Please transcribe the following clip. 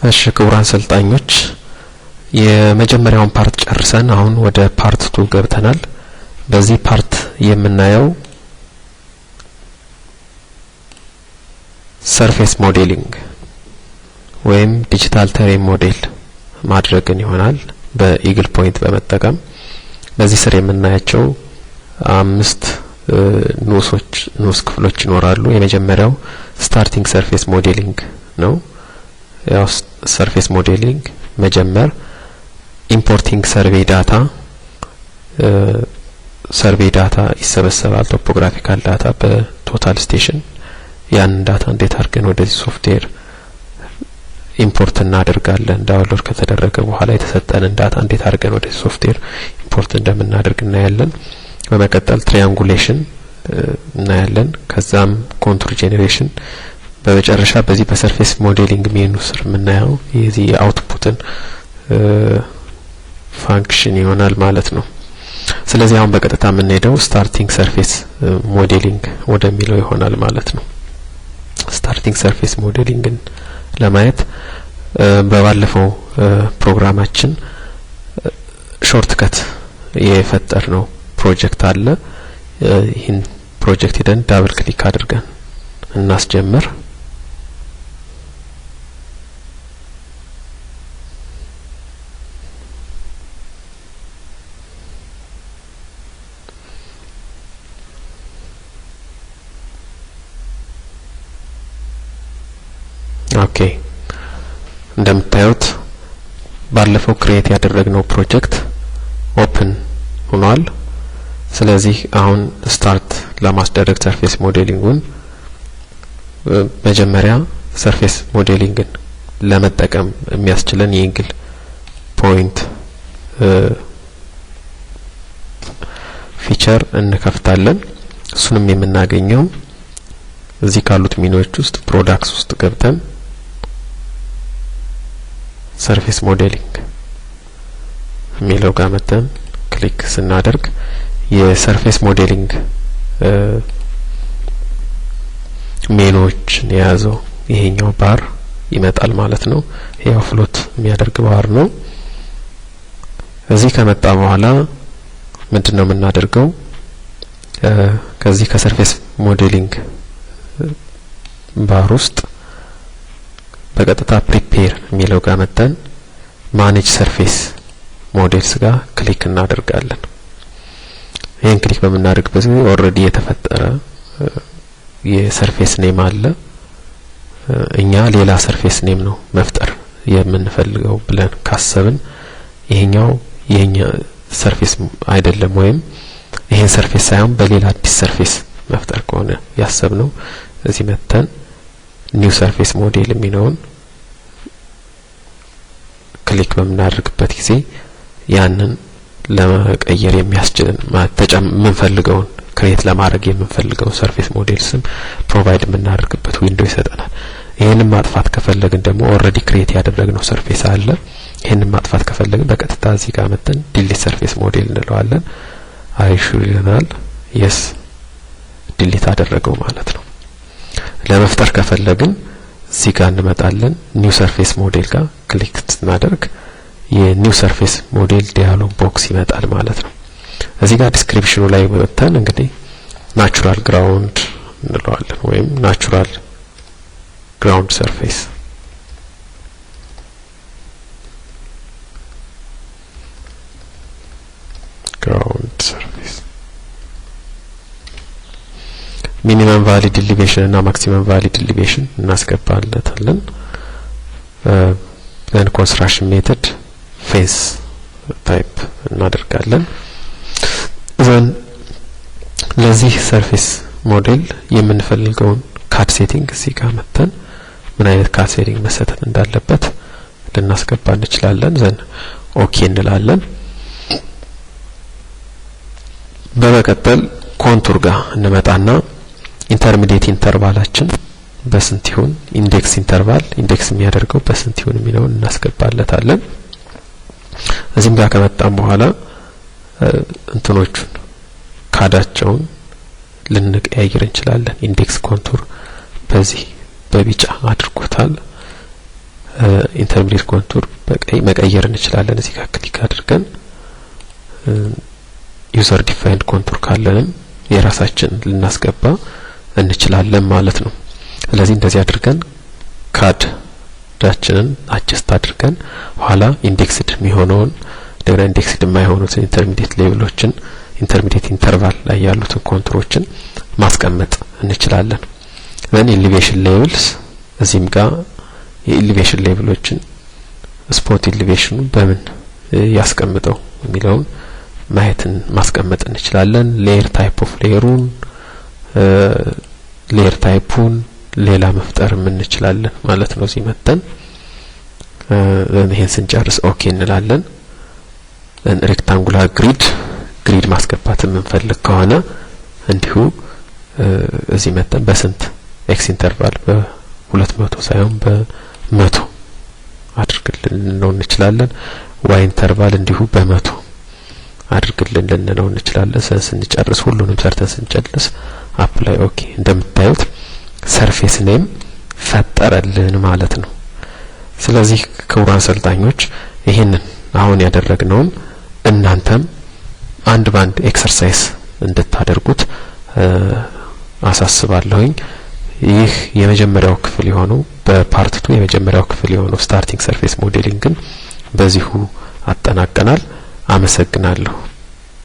እሺ ክቡራን ሰልጣኞች የመጀመሪያውን ፓርት ጨርሰን አሁን ወደ ፓርት 2 ገብተናል። በዚህ ፓርት የምናየው ሰርፌስ ሞዴሊንግ ወይም ዲጂታል ተሬን ሞዴል ማድረግን ይሆናል በኢግል ፖይንት በመጠቀም። በዚህ ስር የምናያቸው 5 ንዑስ ክፍሎች ይኖራሉ። የመጀመሪያው ስታርቲንግ ሰርፌስ ሞዴሊንግ ነው። ያው ሰርፌስ ሞዴሊንግ መጀመር ኢምፖርቲንግ ሰርቬይ ዳታ ይሰበሰባል። ቶፖግራፊካል ዳታ በቶታል ስቴሽን ያን ዳታ እንዴት አድርገን ወደዚህ ሶፍትዌር ኢምፖርት እናደርጋለን። ዳውንሎድ ከተደረገ በኋላ የተሰጠንን ዳታ እንዴት አድርገን ወደዚህ ሶፍትዌር ኢምፖርት እንደምናደርግ እናያለን። በመቀጠል ትሪያንጉሌሽን እናያለን። ከዛም ኮንቱር ጄኔሬሽን፣ በመጨረሻ በዚህ በሰርፌስ ሞዴሊንግ ሜኑ ስር የምናየው የዚህ አውትፑትን ፋንክሽን ይሆናል ማለት ነው። ስለዚህ አሁን በቀጥታ የምንሄደው ስታርቲንግ ሰርፌስ ሞዴሊንግ ወደሚለው ይሆናል ማለት ነው። ስታርቲንግ ሰርፌስ ሞዴሊንግን ለማየት በባለፈው ፕሮግራማችን ሾርትከት የፈጠርነው ፕሮጀክት አለ። ይህን ፕሮጀክት ሄደን ዳብል ክሊክ አድርገን እናስጀምር። ኦኬ እንደምታዩት ባለፈው ክሬት ያደረግነው ፕሮጀክት ኦፕን ሆኗል። ስለዚህ አሁን ስታርት ለማስደረግ ሰርፌስ ሞዴሊንጉን መጀመሪያ ሰርፌስ ሞዴሊንግን ለመጠቀም የሚያስችለን የኢግል ፖይንት ፊቸር እንከፍታለን። እሱንም የምናገኘው እዚህ ካሉት ሚኖች ውስጥ ፕሮዳክትስ ውስጥ ገብተን ሰርፌስ ሞዴሊንግ የሚለው ጋር መተን ክሊክ ስናደርግ የሰርፌስ ሞዴሊንግ ሜኖችን የያዘው ይሄኛው ባር ይመጣል ማለት ነው። ይሄው ፍሎት የሚያደርግ ባር ነው። እዚህ ከመጣ በኋላ ምንድነው የምናደርገው? ከዚህ ከሰርፌስ ሞዴሊንግ ባር ውስጥ በቀጥታ ፕሪፔር የሚለው ጋር መተን ማኔጅ ሰርፌስ ሞዴልስ ጋር ክሊክ እናደርጋለን። ይሄን ክሊክ በመናደርግበት ጊዜ ኦሬዲ የተፈጠረ የሰርፌስ ኔም አለ። እኛ ሌላ ሰርፌስ ኔም ነው መፍጠር የምንፈልገው ብለን ካሰብን ይሄኛው የኛ ሰርፌስ አይደለም፣ ወይም ይሄን ሰርፌስ ሳይሆን በሌላ አዲስ ሰርፌስ መፍጠር ከሆነ ያሰብነው እዚህ መተን ኒው ሰርፌስ ሞዴል የሚለውን ክሊክ በመናደርግበት ጊዜ ያንን ለመቀየር የሚያስችልን የምንፈልገውን ክሬት ለማድረግ የምንፈልገውን ሰርፌስ ሞዴል ስም ፕሮቫይድ የምናደርግበት ዊንዶ ይሰጠናል። ይሄንን ማጥፋት ከፈለግን ደግሞ ኦሬዲ ክሬት ያደረግነው ሰርፌስ አለ። ይሄንን ማጥፋት ከፈለግን በቀጥታ እዚህ ጋር መተን ዲሊት ሰርፌስ ሞዴል እንለዋለን። አይሹ ይለናል። የስ ዲሊት አደረገው ማለት ነው። ለመፍጠር ከፈለግን እዚህ ጋር እንመጣለን። ኒው ሰርፌስ ሞዴል ጋር ክሊክ ስናደርግ የኒው ሰርፌስ ሞዴል ዲያሎግ ቦክስ ይመጣል ማለት ነው። እዚህ ጋር ዲስክሪፕሽኑ ላይ ወጥተን እንግዲህ ናቹራል ግራውንድ እንለዋለን ወይም ናቹራል ግራውንድ ሰርፌስ ሚኒመም ቫሊድ ኢሊቬሽን እና ማክሲመም ቫሊድ ኢሊቬሽን እናስገባለታለን። ዘን ኮንስትራክሽን ሜተድ ፌንስ ታይፕ እናደርጋለን። ዘን ለዚህ ሰርፌስ ሞዴል የምንፈልገውን ካድ ሴቲንግ እዚህ ጋር መተን ምን አይነት ካድ ሴቲንግ መሰጠት እንዳለበት ልናስገባ እንችላለን። ዘን ኦኬ እንላለን። በመቀጠል ኮንቱር ጋር እንመጣና ኢንተርሚዲየት ኢንተርቫላችን በስንት ይሁን፣ ኢንዴክስ ኢንተርቫል ኢንዴክስ የሚያደርገው በስንት ይሁን የሚለውን እናስገባለታለን። እዚህም ጋር ከመጣን በኋላ እንትኖቹን ካዳቸውን ልንቀያየር እንችላለን። ኢንዴክስ ኮንቱር በዚህ በቢጫ አድርጎታል። ኢንተርሚዲየት ኮንቱር በቀይ መቀየር እንችላለን። እዚህ ጋር ክሊክ አድርገን ዩዘር ዲፋይንድ ኮንቱር ካለንም የራሳችን ልናስገባ እንችላለን ማለት ነው። ስለዚህ እንደዚህ አድርገን ካድ ዳችንን አጀስት አድርገን ኋላ ኢንዴክስድ የሚሆነውን እንደገና ኢንዴክስድ የማይሆኑትን ኢንተርሚዲየት ሌቭሎችን ኢንተርሚዲየት ኢንተርቫል ላይ ያሉትን ኮንቱሮችን ማስቀመጥ እንችላለን። then elevation levels እዚህም ጋር የኤሊቬሽን ሌቭሎችን ስፖት ኤሊቬሽኑ በምን ያስቀምጠው የሚለውን ማየትን ማስቀመጥ እንችላለን። ሌየር ታይፕ ኦፍ ሌየሩን ሌየር ታይፑን ሌላ መፍጠርም እንችላለን ማለት ነው። እዚህ መተን ይሄን ስንጨርስ ኦኬ እንላለን። ሬክታንጉላር ግሪድ ማስገባት የምንፈልግ ከሆነ እንዲሁ እዚህ መተን በስንት ኤክስ ኢንተርቫል በ200 ሳይሆን በ100 አድርግልን ልንለው እንችላለን። ዋይ ኢንተርቫል እንዲሁ በ100 አድርግልን ልንለው እንችላለን። ስንጨርስ ሁሉንም ሰርተን ስንጨርስ አፕላይ ኦኬ እንደምታዩት ሰርፌስ ኔም ፈጠረልን ማለት ነው። ስለዚህ ክቡራን አሰልጣኞች ይሄንን አሁን ያደረግነውን እናንተም አንድ ባንድ ኤክሰርሳይዝ እንድታደርጉት አሳስባለሁኝ። ይህ የመጀመሪያው ክፍል የሆነው በፓርት 2 የመጀመሪያው ክፍል የሆነው ስታርቲንግ ሰርፌስ ሞዴሊንግን በዚሁ አጠናቀናል። አመሰግናለሁ።